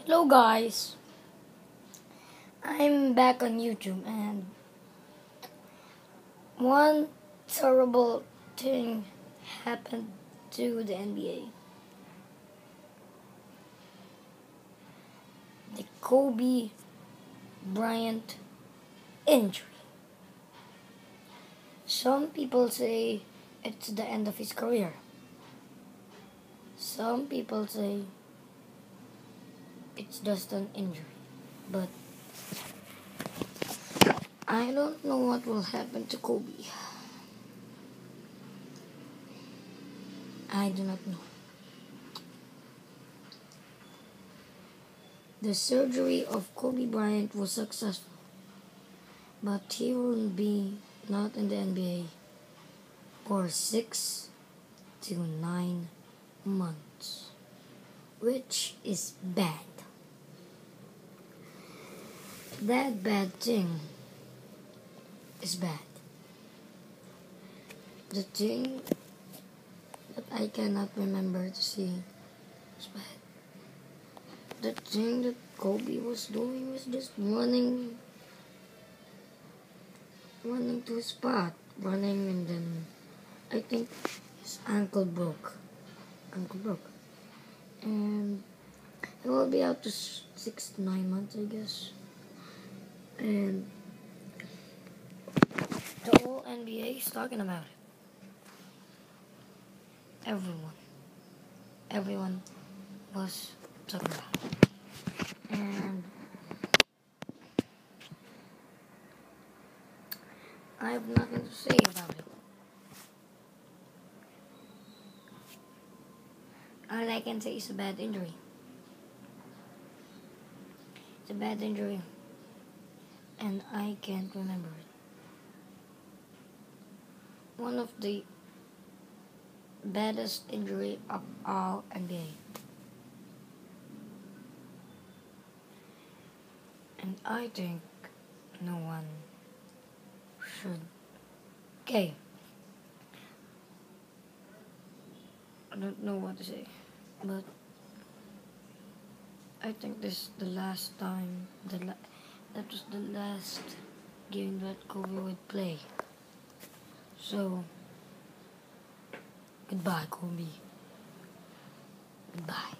Hello guys, I'm back on YouTube and one terrible thing happened to the NBA. The Kobe Bryant injury. Some people say it's the end of his career. Some people say it's just an injury. But I don't know what will happen to Kobe. I do not know. The surgery of Kobe Bryant was successful, but he will be not in the NBA for 6 to 9 months, which is bad. That bad thing is bad. The thing that I cannot remember to see is bad. The thing that Kobe was doing was just running to his spot, and then I think his ankle broke, and he will be out to 6 to 9 months, I guess. And the whole NBA is talking about it. Everyone was talking about it. And I have nothing to say about it. All I can say is a bad injury. It's a bad injury, and I can't remember it. One of the baddest injury of all NBA. And I think no one should. Okay. I don't know what to say, but I think this is the last time, that was the last game that Kobe would play. So, goodbye, Kobe. Goodbye.